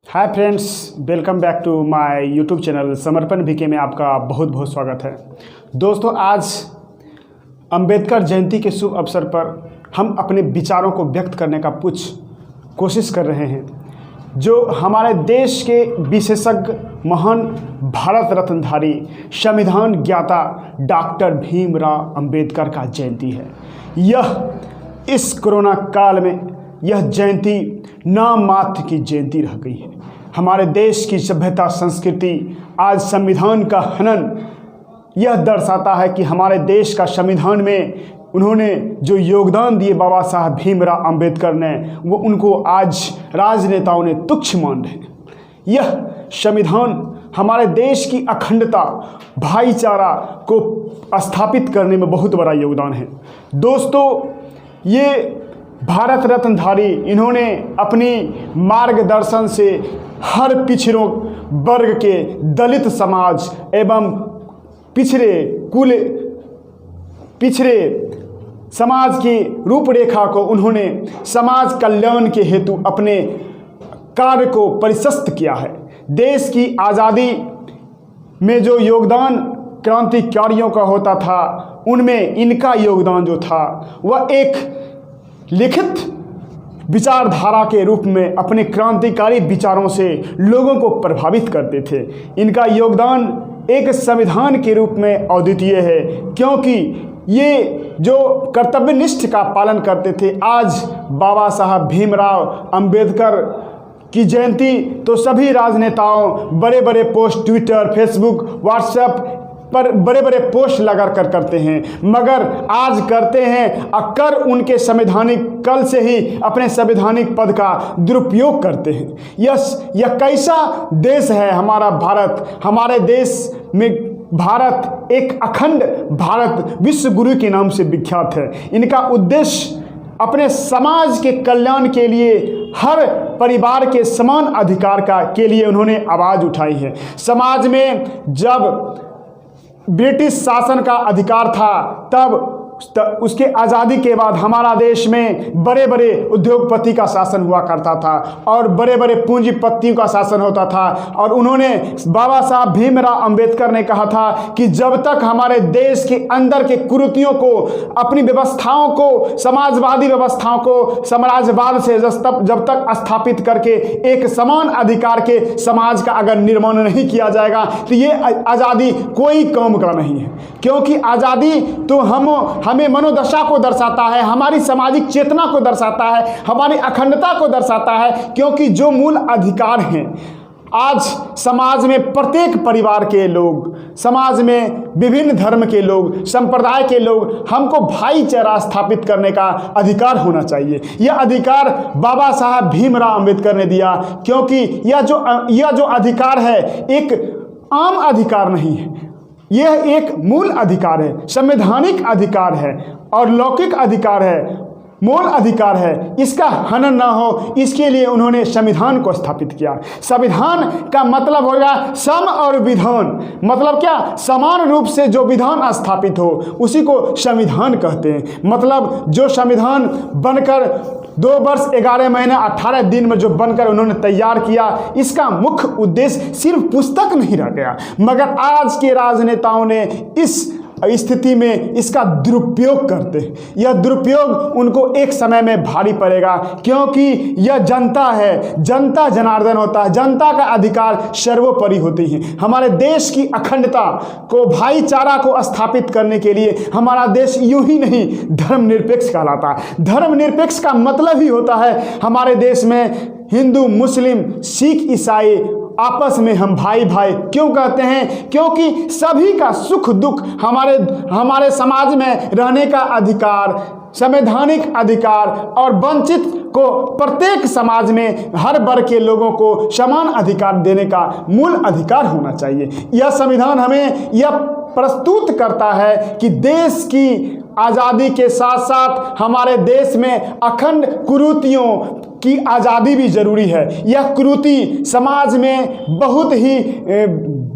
Hi friends, welcome back to my YouTube channel Samarpan VK में आपका बहुत बहुत स्वागत है। दोस्तों, आज अंबेडकर जयंती के शुभ अवसर पर हम अपने विचारों को व्यक्त करने का कुछ कोशिश कर रहे हैं। जो हमारे देश के विशेषज्ञ महान भारत रत्नधारी संविधान ज्ञाता डॉक्टर भीमराव अंबेडकर का जयंती है। यह इस कोरोना काल में यह जयंती नाम मात्र की जयंती रह गई है। हमारे देश की सभ्यता संस्कृति आज संविधान का हनन यह दर्शाता है कि हमारे देश का संविधान में उन्होंने जो योगदान दिए बाबा साहब भीमराव अंबेडकर ने, वो उनको आज राजनेताओं ने तुच्छ मान रहे हैं। यह संविधान हमारे देश की अखंडता, भाईचारा को स्थापित करने में बहुत बड़ा योगदान है। दोस्तों, ये भारत रत्नधारी इन्होंने अपनी मार्गदर्शन से हर पिछड़ों वर्ग के, दलित समाज एवं पिछड़े समाज की रूपरेखा को उन्होंने समाज कल्याण के हेतु अपने कार्य को परिशस्त किया है। देश की आज़ादी में जो योगदान क्रांतिकारियों का होता था, उनमें इनका योगदान जो था वह एक लिखित विचारधारा के रूप में अपने क्रांतिकारी विचारों से लोगों को प्रभावित करते थे। इनका योगदान एक संविधान के रूप में अद्वितीय है, क्योंकि ये जो कर्तव्यनिष्ठ का पालन करते थे। आज बाबा साहब भीमराव अंबेडकर की जयंती तो सभी राजनेताओं बड़े बड़े पोस्ट ट्विटर, फेसबुक, व्हाट्सएप पर बड़े बड़े पोस्ट लगा कर करते हैं, मगर आज करते हैं अक्सर उनके संवैधानिक कल से ही अपने संवैधानिक पद का दुरुपयोग करते हैं। यह कैसा देश है हमारा भारत। हमारे देश में भारत एक अखंड भारत विश्व गुरु के नाम से विख्यात है। इनका उद्देश्य अपने समाज के कल्याण के लिए, हर परिवार के समान अधिकार के लिए उन्होंने आवाज़ उठाई है। समाज में जब ब्रिटिश शासन का अधिकार था, तब उसके आज़ादी के बाद हमारा देश में बड़े बड़े उद्योगपति का शासन हुआ करता था और बड़े बड़े पूंजीपतियों का शासन होता था। और उन्होंने बाबा साहब भीमराव अंबेडकर ने कहा था कि जब तक हमारे देश के अंदर के कुरीतियों को, अपनी व्यवस्थाओं को, समाजवादी व्यवस्थाओं को साम्राज्यवाद से जब तक स्थापित करके एक समान अधिकार के समाज का अगर निर्माण नहीं किया जाएगा, तो ये आज़ादी कोई काम का नहीं है। क्योंकि आज़ादी तो हमें मनोदशा को दर्शाता है, हमारी सामाजिक चेतना को दर्शाता है, हमारी अखंडता को दर्शाता है। क्योंकि जो मूल अधिकार हैं, आज समाज में प्रत्येक परिवार के लोग, समाज में विभिन्न धर्म के लोग, संप्रदाय के लोग, हमको भाईचारा स्थापित करने का अधिकार होना चाहिए। यह अधिकार बाबा साहब भीमराव अंबेडकर ने दिया, क्योंकि यह जो अधिकार है एक आम अधिकार नहीं है, यह एक मूल अधिकार है, संवैधानिक अधिकार है और लौकिक अधिकार है, मूल अधिकार है। इसका हनन ना हो, इसके लिए उन्होंने संविधान को स्थापित किया। संविधान का मतलब होगा सम और विधान। मतलब क्या? समान रूप से जो विधान स्थापित हो उसी को संविधान कहते हैं। मतलब जो संविधान बनकर 2 वर्ष 11 महीने 18 दिन में जो बनकर उन्होंने तैयार किया, इसका मुख्य उद्देश्य सिर्फ पुस्तक नहीं रह गया, मगर आज के राजनेताओं ने इस स्थिति में इसका दुरुपयोग करते हैं। यह दुरुपयोग उनको एक समय में भारी पड़ेगा, क्योंकि यह जनता है, जनता जनार्दन होता है, जनता का अधिकार सर्वोपरि होती है। हमारे देश की अखंडता को, भाईचारा को स्थापित करने के लिए हमारा देश यूं ही नहीं धर्मनिरपेक्ष कहलाता है। धर्मनिरपेक्ष का मतलब ही होता है हमारे देश में हिंदू, मुस्लिम, सिख, ईसाई आपस में हम भाई भाई क्यों कहते हैं? क्योंकि सभी का सुख दुख, हमारे समाज में रहने का अधिकार, संवैधानिक अधिकार और वंचित को प्रत्येक समाज में हर वर्ग के लोगों को समान अधिकार देने का मूल अधिकार होना चाहिए। यह संविधान हमें यह प्रस्तुत करता है कि देश की आज़ादी के साथ साथ हमारे देश में अखंड कुरीतियों की आज़ादी भी जरूरी है। यह कुरीति समाज में बहुत ही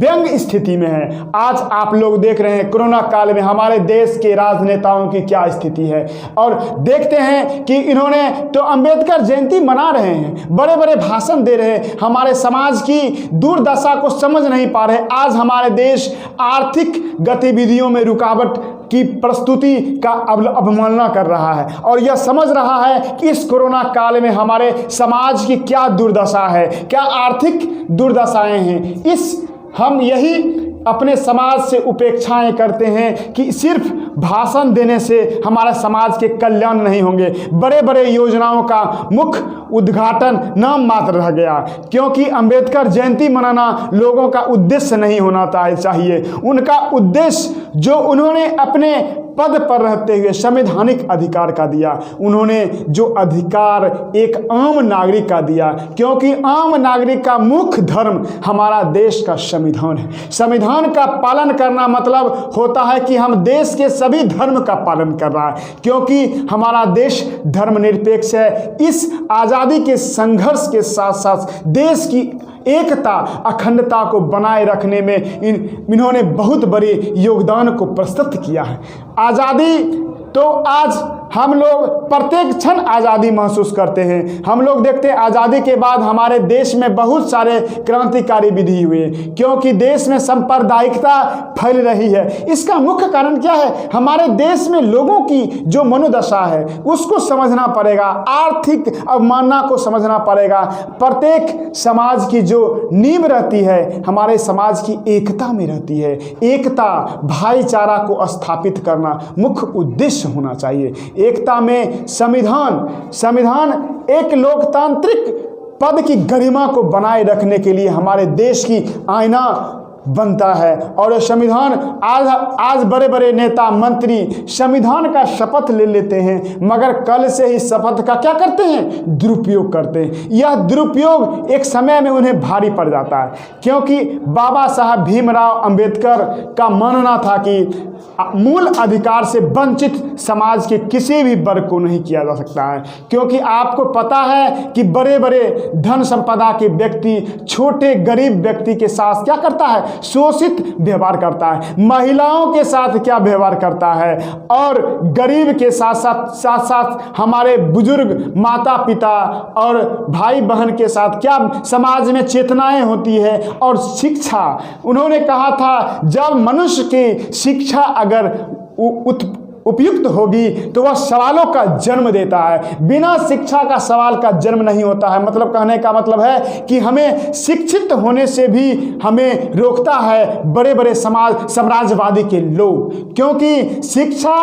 व्यंग स्थिति में है। आज आप लोग देख रहे हैं कोरोना काल में हमारे देश के राजनेताओं की क्या स्थिति है, और देखते हैं कि इन्होंने तो अंबेडकर जयंती मना रहे हैं, बड़े बड़े भाषण दे रहे हैं, हमारे समाज की दुर्दशा को समझ नहीं पा रहे। आज हमारे देश आर्थिक गतिविधियों में रुकावट की प्रस्तुति का अवमानना कर रहा है, और यह समझ रहा है कि इस कोरोना काल में हमारे समाज की क्या दुर्दशा है, क्या आर्थिक दुर्दशाएं हैं। हम यही अपने समाज से उपेक्षाएं करते हैं कि सिर्फ भाषण देने से हमारे समाज के कल्याण नहीं होंगे। बड़े बड़े योजनाओं का मुख्य उद्घाटन नाम मात्र रह गया, क्योंकि अंबेडकर जयंती मनाना लोगों का उद्देश्य नहीं होना चाहिए। उनका उद्देश्य जो उन्होंने अपने पद पर रहते हुए संवैधानिक अधिकार का दिया, उन्होंने जो अधिकार एक आम नागरिक का दिया, क्योंकि आम नागरिक का मुख्य धर्म हमारा देश का संविधान है। संविधान का पालन करना मतलब होता है कि हम देश के सभी धर्म का पालन कर रहा है, क्योंकि हमारा देश धर्मनिरपेक्ष है। इस आज़ादी के संघर्ष के साथ साथ देश की एकता अखंडता को बनाए रखने में इन्होंने बहुत बड़े योगदान को प्रस्तुत किया है। आज़ादी तो आज हम लोग प्रत्येक क्षण आज़ादी महसूस करते हैं। हम लोग देखते हैं आज़ादी के बाद हमारे देश में बहुत सारे क्रांतिकारी विधि हुए, क्योंकि देश में सांप्रदायिकता फैल रही है। इसका मुख्य कारण क्या है? हमारे देश में लोगों की जो मनोदशा है उसको समझना पड़ेगा, आर्थिक अवमानना को समझना पड़ेगा। प्रत्येक समाज की जो नींव रहती है हमारे समाज की एकता में रहती है। एकता भाईचारा को स्थापित करना मुख्य उद्देश्य होना चाहिए। एकता में संविधान एक लोकतांत्रिक पद की गरिमा को बनाए रखने के लिए हमारे देश की आईना बनता है। और संविधान आज बड़े बड़े नेता मंत्री संविधान का शपथ ले लेते हैं, मगर कल से ही शपथ का क्या करते हैं? दुरुपयोग करते हैं। यह दुरुपयोग एक समय में उन्हें भारी पड़ जाता है, क्योंकि बाबा साहब भीमराव अंबेडकर का मानना था कि मूल अधिकार से वंचित समाज के किसी भी वर्ग को नहीं किया जा सकता है। क्योंकि आपको पता है कि बड़े बड़े धन संपदा के व्यक्ति छोटे गरीब व्यक्ति के साथ क्या करता है? शोषित व्यवहार करता है। महिलाओं के साथ क्या व्यवहार करता है, और गरीब के साथ हमारे बुजुर्ग माता पिता और भाई बहन के साथ क्या समाज में चेतनाएं होती है। और शिक्षा, उन्होंने कहा था जब मनुष्य की शिक्षा अगर उपयुक्त होगी तो वह सवालों का जन्म देता है। बिना शिक्षा का सवाल का जन्म नहीं होता है। मतलब कहने का मतलब है कि हमें शिक्षित होने से भी हमें रोकता है बड़े बड़े साम्राज्यवादी के लोग, क्योंकि शिक्षा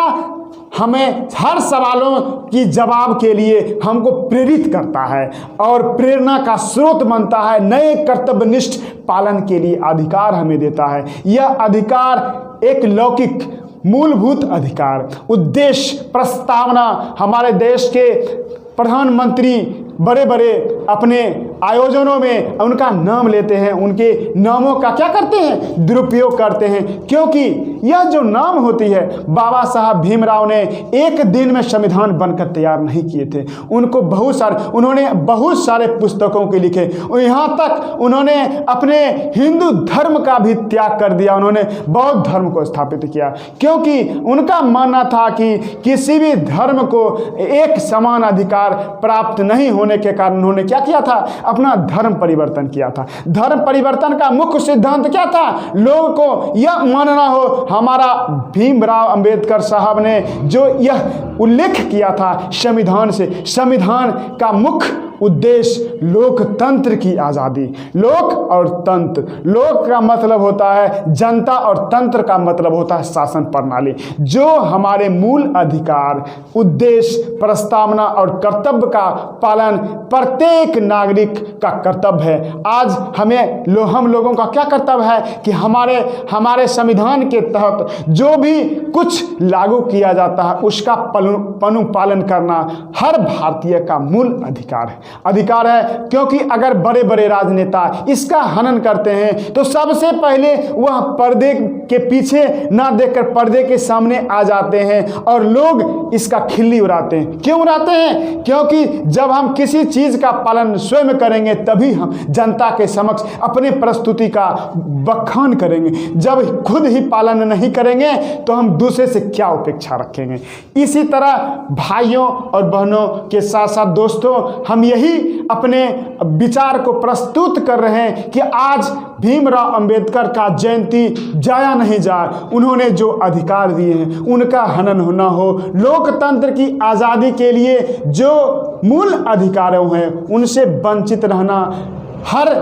हमें हर सवालों की जवाब के लिए हमको प्रेरित करता है और प्रेरणा का स्रोत बनता है। नए कर्तव्यनिष्ठ पालन के लिए अधिकार हमें देता है। यह अधिकार एक लौकिक मूलभूत अधिकार, उद्देश्य, प्रस्तावना हमारे देश के प्रधानमंत्री बड़े बड़े अपने आयोजनों में उनका नाम लेते हैं, उनके नामों का क्या करते हैं? दुरुपयोग करते हैं। क्योंकि यह जो नाम होती है, बाबा साहब भीमराव ने एक दिन में संविधान बनकर तैयार नहीं किए थे। उन्होंने बहुत सारे पुस्तकों के लिखे, यहाँ तक उन्होंने अपने हिंदू धर्म का भी त्याग कर दिया। उन्होंने बौद्ध धर्म को स्थापित किया, क्योंकि उनका मानना था कि किसी भी धर्म को एक समान अधिकार प्राप्त नहीं होने के कारण उन्होंने क्या किया था? अपना धर्म परिवर्तन किया था। धर्म परिवर्तन का मुख्य सिद्धांत क्या था? लोगों को यह मानना हो, हमारा भीमराव अंबेडकर साहब ने जो यह उल्लेख किया था संविधान से, संविधान का मुख्य उद्देश्य लोकतंत्र की आज़ादी। लोक और तंत्र, लोक का मतलब होता है जनता और तंत्र का मतलब होता है शासन प्रणाली। जो हमारे मूल अधिकार, उद्देश्य, प्रस्तावना और कर्तव्य का पालन प्रत्येक नागरिक का कर्तव्य है। आज हम लोगों का क्या कर्तव्य है कि हमारे संविधान के तहत जो भी कुछ लागू किया जाता है उसका पालन करना हर भारतीय का मूल अधिकार है। अधिकार है, क्योंकि अगर बड़े बड़े राजनेता इसका हनन करते हैं तो सबसे पहले वह पर्दे के पीछे ना देखकर पर्दे के सामने आ जाते हैं और लोग इसका खिल्ली उड़ाते हैं। क्यों उड़ाते हैं? क्योंकि जब हम किसी चीज का पालन स्वयं करेंगे तभी हम जनता के समक्ष अपने प्रस्तुति का बखान करेंगे। जब खुद ही पालन नहीं करेंगे तो हम दूसरे से क्या अपेक्षा रखेंगे। इसी तरह भाइयों और बहनों के साथ साथ दोस्तों, हम यही अपने विचार को प्रस्तुत कर रहे हैं कि आज भीमराव अंबेडकर का जयंती जाया नहीं जाए। उन्होंने जो अधिकार दिए हैं उनका हनन होना हो। लोकतंत्र की आज़ादी के लिए जो मूल अधिकारों हैं उनसे वंचित रहना हर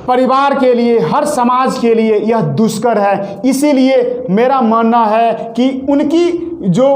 परिवार के लिए, हर समाज के लिए यह दुष्कर है। इसीलिए मेरा मानना है कि उनकी जो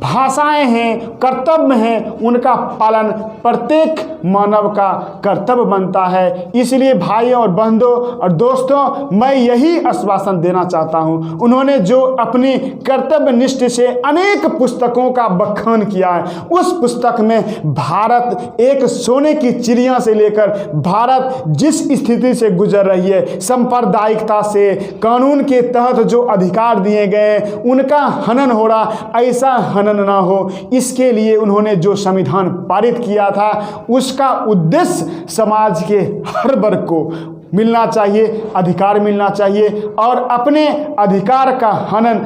भाषाएं हैं, कर्तव्य हैं, उनका पालन प्रत्येक मानव का कर्तव्य बनता है। इसलिए भाइयों और बंधुओं और दोस्तों, मैं यही आश्वासन देना चाहता हूं। उन्होंने जो अपनी कर्तव्य निष्ठा से अनेक पुस्तकों का बखान किया है, उस पुस्तक में भारत एक सोने की चिड़िया से लेकर भारत जिस स्थिति से गुजर रही है, सांप्रदायिकता से, कानून के तहत जो अधिकार दिए गए उनका हनन हो रहा, ऐसा हनन ना हो, इसके लिए उन्होंने जो संविधान पारित किया था उसका उद्देश्य समाज के हर वर्ग को मिलना चाहिए, अधिकार मिलना चाहिए और अपने अधिकार का हनन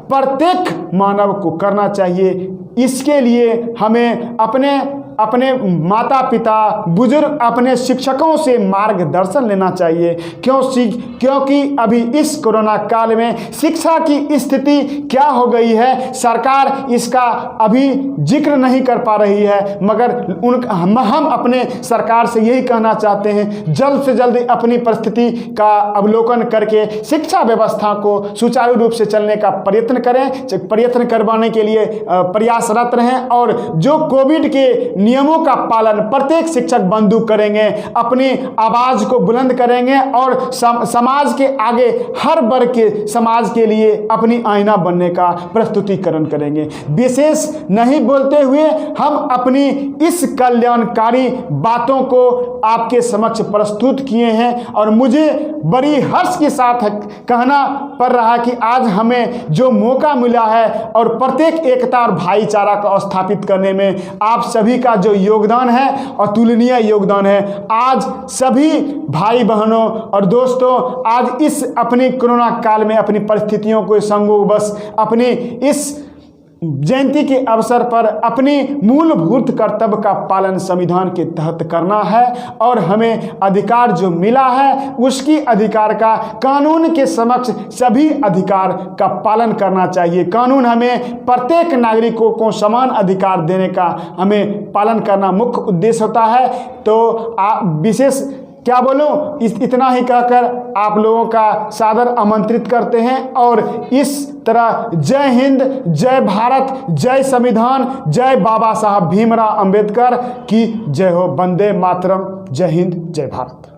प्रत्येक मानव को करना चाहिए। इसके लिए हमें अपने माता पिता, बुजुर्ग, अपने शिक्षकों से मार्गदर्शन लेना चाहिए। क्योंकि अभी इस कोरोना काल में शिक्षा की स्थिति क्या हो गई है, सरकार इसका अभी जिक्र नहीं कर पा रही है, मगर हम अपने सरकार से यही कहना चाहते हैं, जल्द से जल्द अपनी परिस्थिति का अवलोकन करके शिक्षा व्यवस्था को सुचारू रूप से चलने का प्रयत्न करवाने के लिए प्रयासरत रहें और जो कोविड के नियमों का पालन प्रत्येक शिक्षक बंधु करेंगे, अपनी आवाज को बुलंद करेंगे और समाज के आगे हर वर्ग के समाज के लिए अपनी आईना बनने का प्रस्तुतिकरण करेंगे। विशेष नहीं बोलते हुए हम अपनी इस कल्याणकारी बातों को आपके समक्ष प्रस्तुत किए हैं और मुझे बड़ी हर्ष के साथ कहना पड़ रहा है कि आज हमें जो मौका मिला है और प्रत्येक एकता और भाईचारा को स्थापित करने में आप सभी का जो योगदान है अतुलनीय योगदान है। आज सभी भाई बहनों और दोस्तों, आज इस अपनी कोरोना काल में अपनी परिस्थितियों को संयोगवश अपनी इस जयंती के अवसर पर अपनी मूलभूत कर्तव्य का पालन संविधान के तहत करना है और हमें अधिकार जो मिला है उसकी अधिकार का कानून के समक्ष सभी अधिकार का पालन करना चाहिए। कानून हमें प्रत्येक नागरिकों को समान अधिकार देने का हमें पालन करना मुख्य उद्देश्य होता है। तो विशेष क्या बोलूं, इतना ही कहकर आप लोगों का सादर आमंत्रित करते हैं और इस तरह जय हिंद, जय भारत, जय संविधान, जय बाबा साहब भीमराव अंबेडकर की जय हो। वंदे मातरम। जय हिंद, जय भारत।